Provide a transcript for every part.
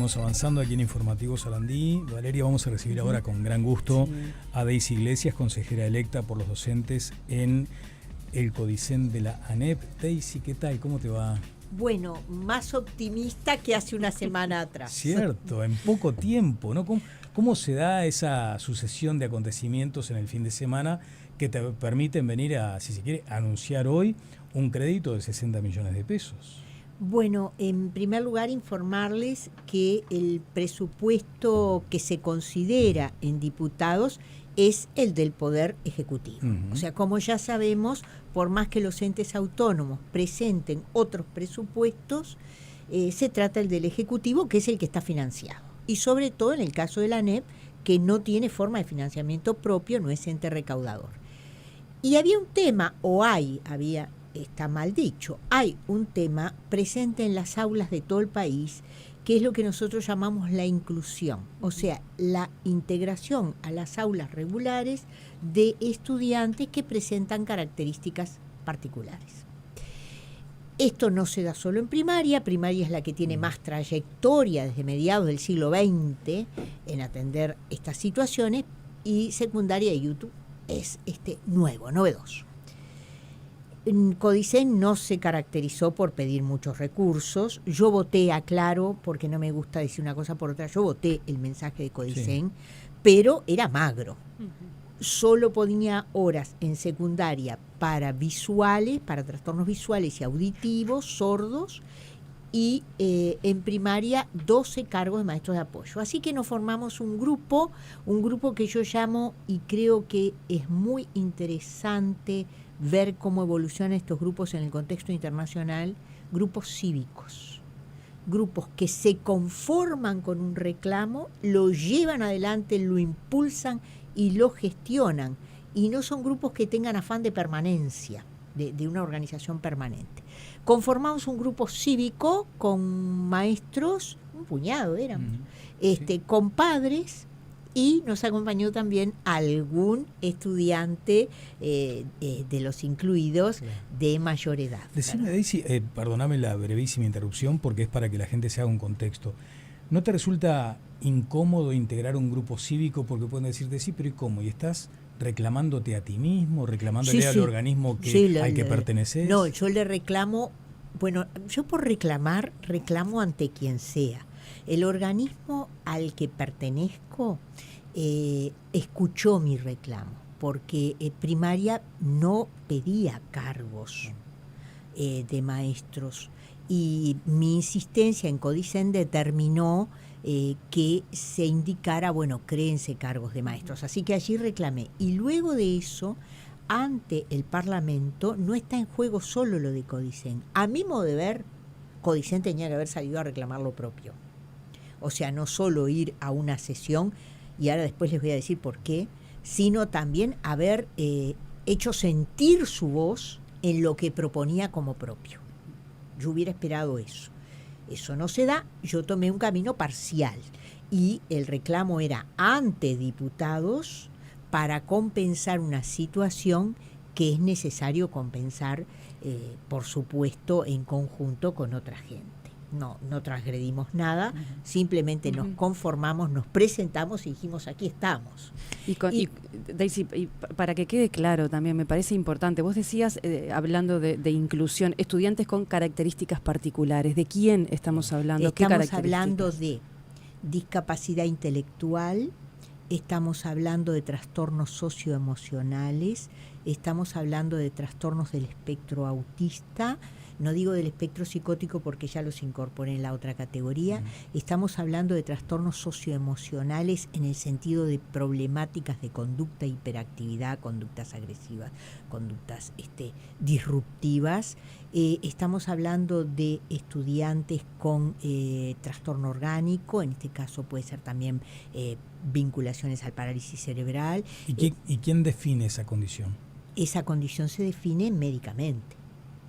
seguimos avanzando aquí en Informativo Sarandí. Valeria, vamos a recibir ahora con gran gusto a Daisy Iglesias, consejera electa por los docentes en el Codicen de la ANEP. Daisy, ¿qué tal? ¿Cómo te va? Bueno, más optimista que hace una semana atrás. Cierto, en poco tiempo, ¿no? ¿Cómo se da esa sucesión de acontecimientos en el fin de semana que te permiten venir a, si se quiere, anunciar hoy un crédito de 60 millones de pesos? Bueno, en primer lugar informarles que el presupuesto que se considera en diputados es el del Poder Ejecutivo. O sea, como ya sabemos, por más que los entes autónomos presenten otros presupuestos, se trata el del Ejecutivo, que es el que está financiado. Y sobre todo en el caso de la ANEP, que no tiene forma de financiamiento propio, no es ente recaudador. Y había un tema, está mal dicho, hay un tema presente en las aulas de todo el país, que es lo que nosotros llamamos la inclusión, o sea, la integración a las aulas regulares de estudiantes que presentan características particulares. Esto no se da solo en primaria es la que tiene más trayectoria desde mediados del siglo XX en atender estas situaciones, y secundaria y YouTube es novedoso. Codicen no se caracterizó por pedir muchos recursos. Yo voté, aclaro, porque no me gusta decir una cosa por otra, yo voté el mensaje de Codicen, pero era magro. Solo ponía horas en secundaria para visuales, para trastornos visuales y auditivos, sordos, y en primaria 12 cargos de maestros de apoyo. Así que nos formamos un grupo que yo llamo, y creo que es muy interesante ver cómo evolucionan estos grupos en el contexto internacional, grupos cívicos, grupos que se conforman con un reclamo, lo llevan adelante, lo impulsan y lo gestionan, y no son grupos que tengan afán de permanencia, de una organización permanente. Conformamos un grupo cívico con maestros, un puñado éramos, con padres, y nos acompañó también algún estudiante de los incluidos de mayor edad. Decime, Daisy, perdóname la brevísima interrupción, porque es para que la gente se haga un contexto. ¿No te resulta incómodo integrar un grupo cívico? Porque pueden decirte, sí, pero ¿y cómo? ¿Y estás reclamándote a ti mismo, reclamándole al organismo al que perteneces? No, yo le reclamo, yo por reclamo ante quien sea. El organismo al que pertenezco escuchó mi reclamo, porque primaria no pedía cargos de maestros, y mi insistencia en Codicen determinó que se indicara, créense cargos de maestros. Así que allí reclamé. Y luego de eso, ante el Parlamento, no está en juego solo lo de Codicen. A mi modo de ver, Codicen tenía que haber salido a reclamar lo propio. O sea, no solo ir a una sesión, y ahora después les voy a decir por qué, sino también haber hecho sentir su voz en lo que proponía como propio. Yo hubiera esperado eso. Eso no se da, yo tomé un camino parcial, y el reclamo era ante diputados para compensar una situación que es necesario compensar, por supuesto, en conjunto con otra gente. No transgredimos nada, simplemente nos conformamos, nos presentamos y dijimos, aquí estamos. Y Daisy, para que quede claro también, me parece importante, vos decías, hablando de inclusión, estudiantes con características particulares, ¿de quién estamos hablando? Estamos hablando de discapacidad intelectual, estamos hablando de trastornos socioemocionales, estamos hablando de trastornos del espectro autista. No digo del espectro psicótico porque ya los incorporé en la otra categoría. Estamos hablando de trastornos socioemocionales en el sentido de problemáticas de conducta, hiperactividad, conductas agresivas, conductas disruptivas. Estamos hablando de estudiantes con trastorno orgánico, en este caso puede ser también vinculaciones al parálisis cerebral. ¿Y quién define esa condición? Esa condición se define médicamente.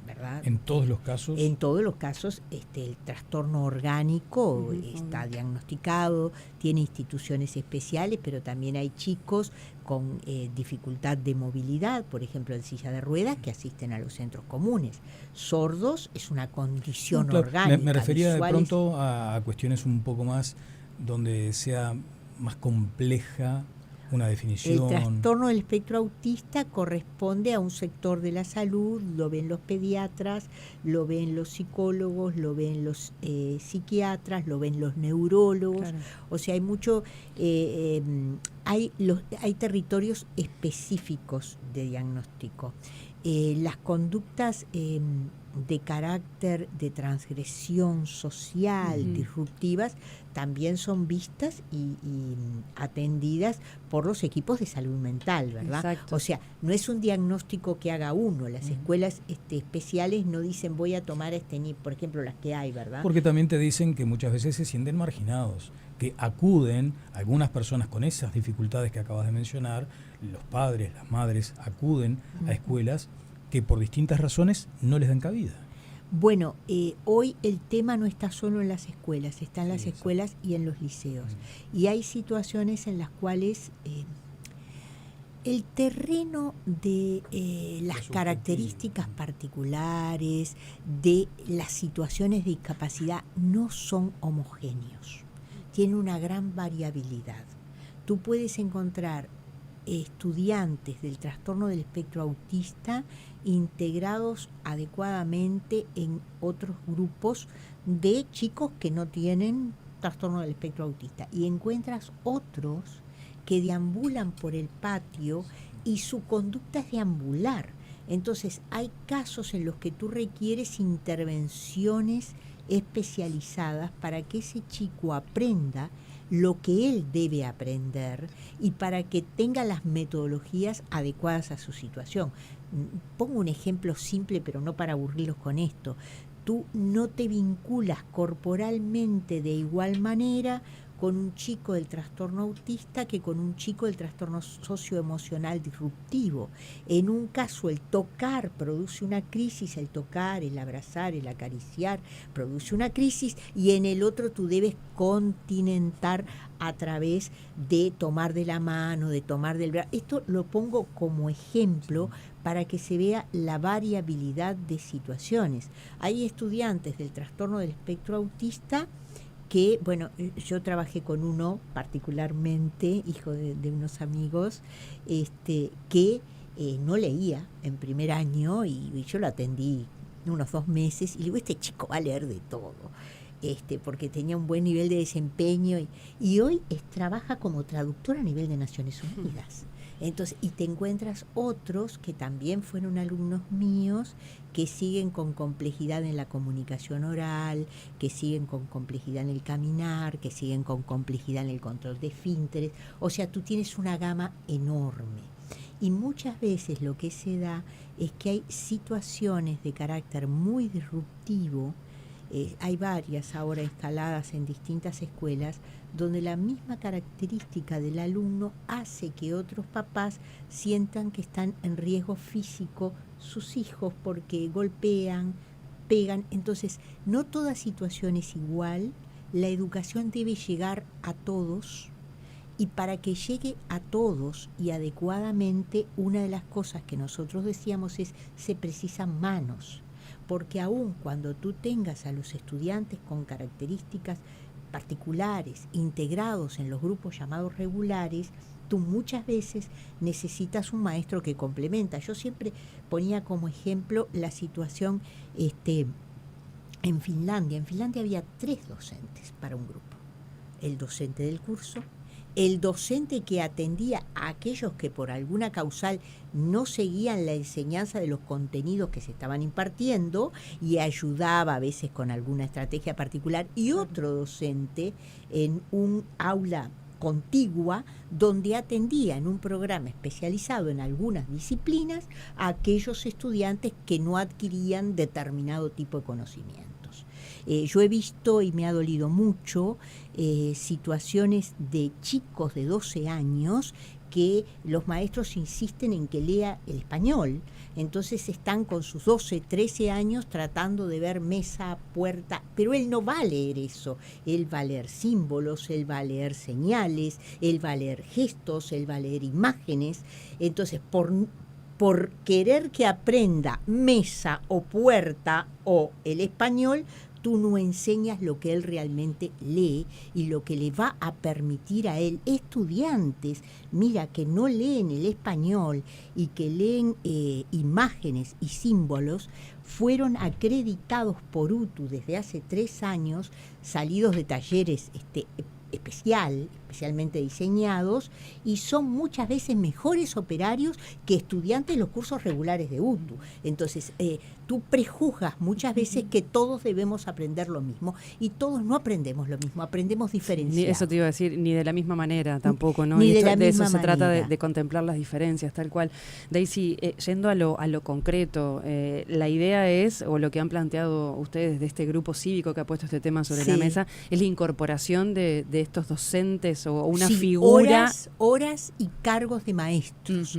¿verdad? En todos los casos. En todos los casos, el trastorno orgánico está diagnosticado, tiene instituciones especiales, pero también hay chicos con dificultad de movilidad, por ejemplo, en silla de ruedas, que asisten a los centros comunes. Sordos es una condición orgánica. Me refería visuales. de pronto a cuestiones un poco más donde sea más compleja una definición. El trastorno del espectro autista corresponde a un sector de la salud, lo ven los pediatras, lo ven los psicólogos, lo ven los psiquiatras, lo ven los neurólogos. Claro. O sea, hay mucho, hay territorios específicos de diagnóstico. Las conductas de carácter de transgresión social, disruptivas, también son vistas y atendidas por los equipos de salud mental, ¿verdad? Exacto. O sea, no es un diagnóstico que haga uno. Las escuelas especiales no dicen voy a tomar por ejemplo, las que hay, ¿verdad? Porque también te dicen que muchas veces se sienten marginados, que acuden algunas personas con esas dificultades que acabas de mencionar, los padres, las madres, acuden a escuelas que por distintas razones no les dan cabida. Bueno, hoy el tema no está solo en las escuelas, está en las escuelas y en los liceos. Y hay situaciones en las cuales el terreno de las características particulares, de las situaciones de discapacidad, no son homogéneos. Tiene una gran variabilidad. Tú puedes encontrar estudiantes del trastorno del espectro autista integrados adecuadamente en otros grupos de chicos que no tienen trastorno del espectro autista, y encuentras otros que deambulan por el patio y su conducta es deambular. Entonces hay casos en los que tú requieres intervenciones especializadas para que ese chico aprenda lo que él debe aprender y para que tenga las metodologías adecuadas a su situación. Pongo un ejemplo simple, pero no para aburrirlos con esto. Tú no te vinculas corporalmente de igual manera con un chico del trastorno autista que con un chico del trastorno socioemocional disruptivo. En un caso el tocar produce una crisis, el tocar, el abrazar, el acariciar produce una crisis, y en el otro tú debes continentar a través de tomar de la mano, de tomar del brazo. Esto lo pongo como ejemplo para que se vea la variabilidad de situaciones. Hay estudiantes del trastorno del espectro autista que, bueno, yo trabajé con uno particularmente, hijo de unos amigos, que no leía en primer año, y yo lo atendí unos 2 meses, y le digo, este chico va a leer de todo, porque tenía un buen nivel de desempeño, y hoy trabaja como traductor a nivel de Naciones Unidas. Entonces, y te encuentras otros que también fueron alumnos míos, que siguen con complejidad en la comunicación oral, que siguen con complejidad en el caminar, que siguen con complejidad en el control de esfínteres. O sea, tú tienes una gama enorme. Y muchas veces lo que se da es que hay situaciones de carácter muy disruptivo. Hay varias ahora instaladas en distintas escuelas donde la misma característica del alumno hace que otros papás sientan que están en riesgo físico sus hijos porque golpean, pegan. Entonces, no toda situación es igual, la educación debe llegar a todos, y para que llegue a todos y adecuadamente, una de las cosas que nosotros decíamos es, se precisan manos. Porque aun cuando tú tengas a los estudiantes con características particulares integrados en los grupos llamados regulares, tú muchas veces necesitas un maestro que complementa. Yo siempre ponía como ejemplo la situación en Finlandia. En Finlandia había 3 docentes para un grupo. El docente del curso, el docente que atendía a aquellos que por alguna causal no seguían la enseñanza de los contenidos que se estaban impartiendo y ayudaba a veces con alguna estrategia particular, y otro docente en un aula contigua donde atendía en un programa especializado en algunas disciplinas a aquellos estudiantes que no adquirían determinado tipo de conocimientos. Yo he visto y me ha dolido mucho situaciones de chicos de 12 años que los maestros insisten en que lea el español. Entonces están con sus 12, 13 años tratando de ver mesa, puerta, pero él no va a leer eso. Él va a leer símbolos, él va a leer señales, él va a leer gestos, él va a leer imágenes. Entonces, por querer que aprenda mesa o puerta o el español, tú no enseñas lo que él realmente lee y lo que le va a permitir a él. Estudiantes, mira, que no leen el español y que leen imágenes y símbolos, fueron acreditados por UTU desde hace 3 años, salidos de talleres especialmente diseñados, y son muchas veces mejores operarios que estudiantes de los cursos regulares de UTU. Entonces, tú prejuzgas muchas veces que todos debemos aprender lo mismo, y todos no aprendemos lo mismo, aprendemos diferenciado. Eso te iba a decir, ni de la misma manera tampoco, ¿no? Ni Y de esto, la de misma eso se trata manera. de contemplar las diferencias, tal cual. Daisy, yendo a lo concreto, la idea es, o lo que han planteado ustedes de este grupo cívico que ha puesto este tema sobre la mesa, es la incorporación de estos docentes o una figura. Horas y cargos de maestros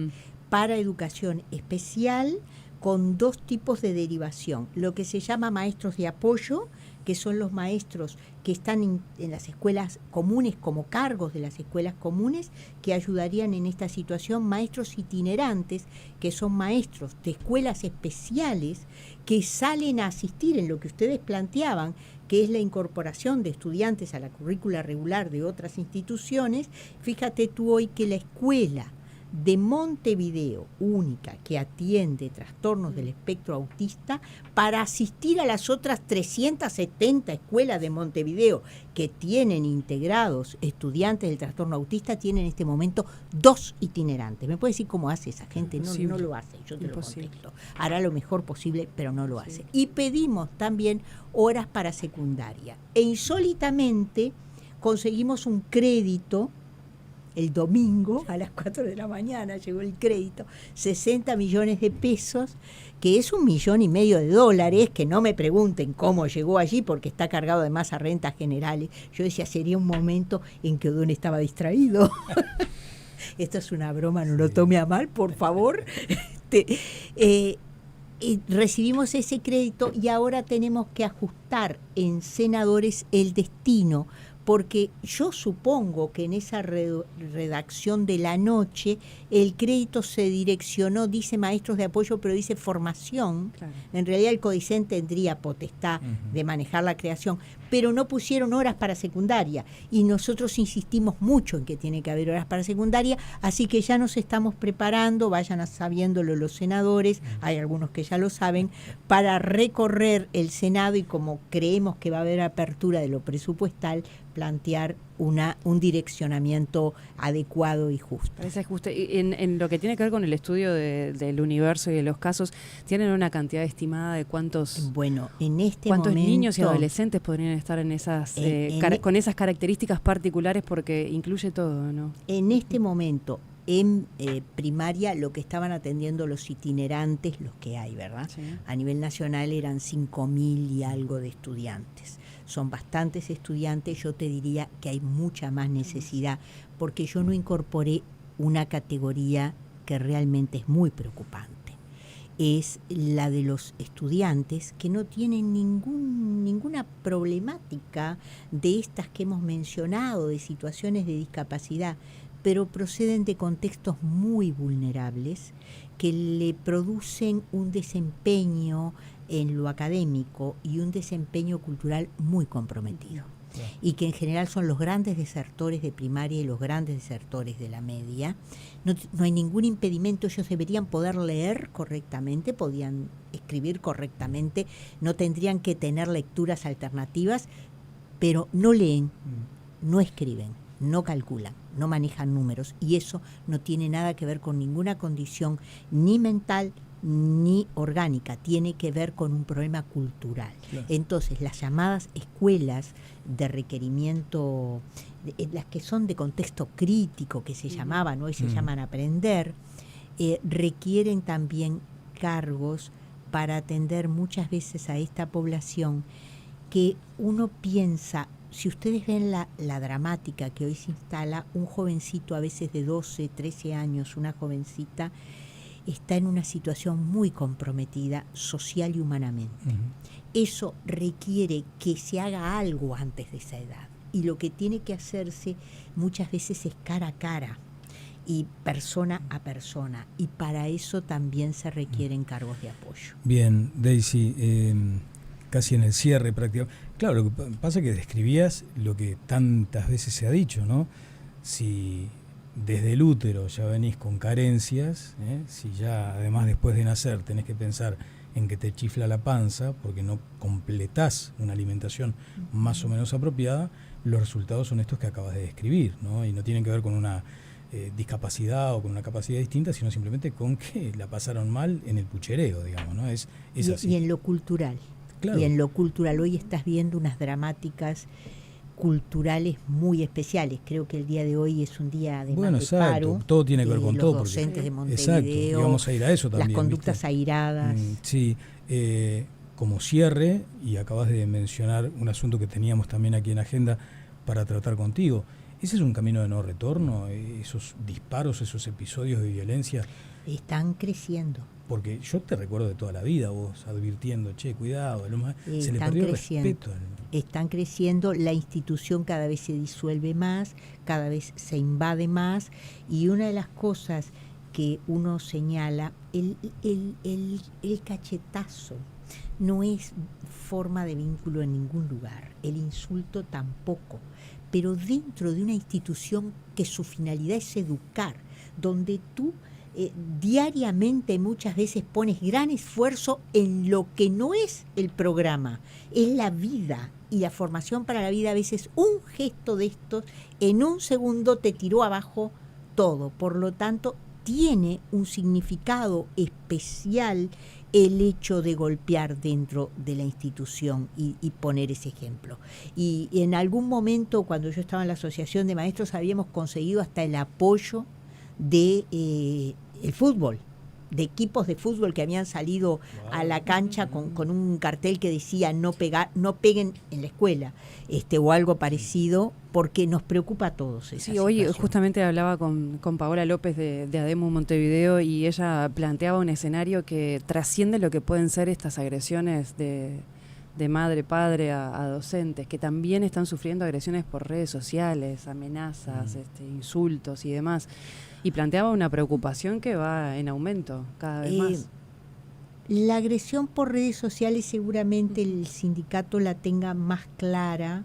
para educación especial, con 2 tipos de derivación. Lo que se llama maestros de apoyo, que son los maestros que están en las escuelas comunes como cargos de las escuelas comunes, que ayudarían en esta situación. Maestros itinerantes, que son maestros de escuelas especiales que salen a asistir en lo que ustedes planteaban, que es la incorporación de estudiantes a la currícula regular de otras instituciones. Fíjate tú hoy que la escuela de Montevideo, única, que atiende trastornos del espectro autista, para asistir a las otras 370 escuelas de Montevideo que tienen integrados estudiantes del trastorno autista, tienen en este momento 2 itinerantes. ¿Me puede decir cómo hace esa gente? No lo hace, yo te lo contesto. Hará lo mejor posible, pero no lo hace. Y pedimos también horas para secundaria. E insólitamente conseguimos un crédito. El domingo a las 4 de la mañana llegó el crédito, 60 millones de pesos, que es $1,5 millones, que no me pregunten cómo llegó allí, porque está cargado además a rentas generales. Yo decía, sería un momento en que Odón estaba distraído. Esto es una broma, no lo tome a mal, por favor. Recibimos ese crédito y ahora tenemos que ajustar en senadores el destino, porque yo supongo que en esa redacción de la noche el crédito se direccionó, dice maestros de apoyo, pero dice formación. Claro. En realidad el CODICEN tendría potestad de manejar la creación, pero no pusieron horas para secundaria, y nosotros insistimos mucho en que tiene que haber horas para secundaria, así que ya nos estamos preparando, vayan sabiéndolo los senadores, hay algunos que ya lo saben, para recorrer el Senado, y como creemos que va a haber apertura de lo presupuestal, plantear un direccionamiento adecuado y justo. Parece justo. En lo que tiene que ver con el estudio del universo y de los casos, ¿tienen una cantidad estimada de cuántos cuántos niños y adolescentes podrían estar en esas con esas características particulares, porque incluye todo, ¿no? En este momento, en primaria, lo que estaban atendiendo los itinerantes, los que hay, ¿verdad? Sí. A nivel nacional eran 5.000 y algo de estudiantes. Son bastantes estudiantes, yo te diría que hay mucha más necesidad, porque yo no incorporé una categoría que realmente es muy preocupante. Es la de los estudiantes que no tienen ninguna problemática de estas que hemos mencionado, de situaciones de discapacidad, pero proceden de contextos muy vulnerables que le producen un desempeño en lo académico y un desempeño cultural muy comprometido. Yeah. Y que en general son los grandes desertores de primaria y los grandes desertores de la media. No hay ningún impedimento, ellos deberían poder leer correctamente, podían escribir correctamente, no tendrían que tener lecturas alternativas, pero no leen, no escriben, no calculan, no manejan números, y eso no tiene nada que ver con ninguna condición ni mental ni orgánica, tiene que ver con un problema cultural. Claro. Entonces, las llamadas escuelas de requerimiento, las que son de contexto crítico, que se llamaban, hoy se llaman aprender, requieren también cargos para atender muchas veces a esta población que uno piensa, si ustedes ven la dramática que hoy se instala, un jovencito a veces de 12, 13 años, una jovencita, está en una situación muy comprometida social y humanamente. Eso requiere que se haga algo antes de esa edad. Y lo que tiene que hacerse muchas veces es cara a cara y persona a persona. Y para eso también se requieren cargos de apoyo. Bien, Daisy, casi en el cierre prácticamente. Claro, lo que pasa es que describías lo que tantas veces se ha dicho, ¿no? Si desde el útero ya venís con carencias, si ya además después de nacer tenés que pensar en que te chifla la panza porque no completás una alimentación más o menos apropiada, los resultados son estos que acabas de describir, ¿no? Y no tienen que ver con una discapacidad o con una capacidad distinta, sino simplemente con que la pasaron mal en el puchereo, digamos, ¿no? Es así. Y en lo cultural. Claro. Y en lo cultural, hoy estás viendo unas dramáticas culturales muy especiales. Creo que el día de hoy es un día de paro. Todo tiene que ver con todo. Los docentes de Montevideo, exacto, y vamos a ir a eso también. Las conductas airadas. Sí, como cierre, y acabas de mencionar un asunto que teníamos también aquí en agenda para tratar contigo. ¿Ese es un camino de no retorno? ¿Esos disparos, esos episodios de violencia? Están creciendo. Porque yo te recuerdo de toda la vida vos advirtiendo, cuidado, se le perdió el respeto. Están creciendo, la institución cada vez se disuelve más, cada vez se invade más, y una de las cosas que uno señala, el cachetazo no es forma de vínculo en ningún lugar, el insulto tampoco, pero dentro de una institución que su finalidad es educar, donde tú diariamente muchas veces pones gran esfuerzo en lo que no es el programa, es la vida y la formación para la vida. A veces un gesto de estos en un segundo te tiró abajo todo, por lo tanto tiene un significado especial el hecho de golpear dentro de la institución y poner ese ejemplo. Y en algún momento, cuando yo estaba en la Asociación de Maestros, habíamos conseguido hasta el apoyo de el fútbol, de equipos de fútbol que habían salido a la cancha con un cartel que decía no peguen en la escuela, o algo parecido, porque nos preocupa a todos esa situación. Hoy justamente hablaba con Paola López de ADEMU Montevideo, y ella planteaba un escenario que trasciende lo que pueden ser estas agresiones de madre, padre a docentes, que también están sufriendo agresiones por redes sociales, amenazas, insultos y demás. Y planteaba una preocupación que va en aumento cada vez más. La agresión por redes sociales seguramente el sindicato la tenga más clara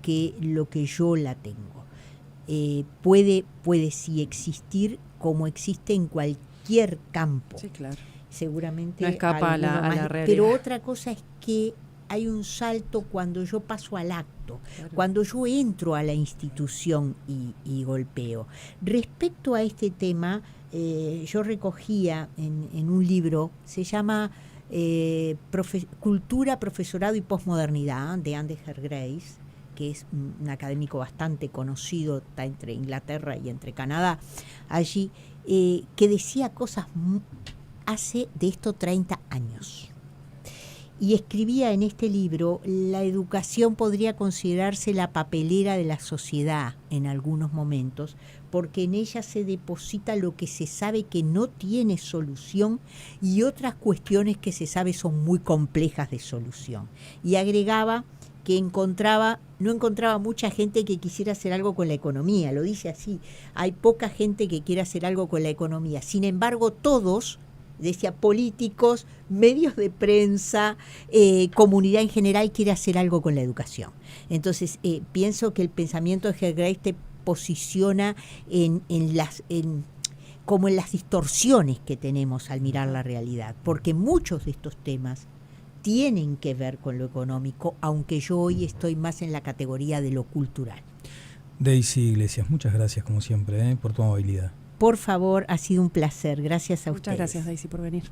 que lo que yo la tengo. Puede sí existir, como existe en cualquier campo. Sí, claro. Seguramente no escapa a la realidad. Pero otra cosa es que hay un salto cuando yo paso al acto, claro, cuando yo entro a la institución y golpeo. Respecto a este tema, yo recogía en un libro, se llama Cultura, Profesorado y Posmodernidad, de Andy Hergrace, que es un académico bastante conocido, está entre Inglaterra y entre Canadá, allí, que decía cosas hace de esto 30 años. Y escribía en este libro, la educación podría considerarse la papelera de la sociedad en algunos momentos, porque en ella se deposita lo que se sabe que no tiene solución y otras cuestiones que se sabe son muy complejas de solución. Y agregaba que no encontraba mucha gente que quisiera hacer algo con la economía, lo dice así, hay poca gente que quiera hacer algo con la economía, sin embargo todos, decía, políticos, medios de prensa, comunidad en general quiere hacer algo con la educación. Entonces, pienso que el pensamiento de Hergrace te posiciona como en las distorsiones que tenemos al mirar la realidad, porque muchos de estos temas tienen que ver con lo económico, aunque yo hoy estoy más en la categoría de lo cultural. Daisy Iglesias, muchas gracias como siempre por tu amabilidad. Por favor, ha sido un placer. Gracias a ustedes. Muchas gracias, Daisy, por venir.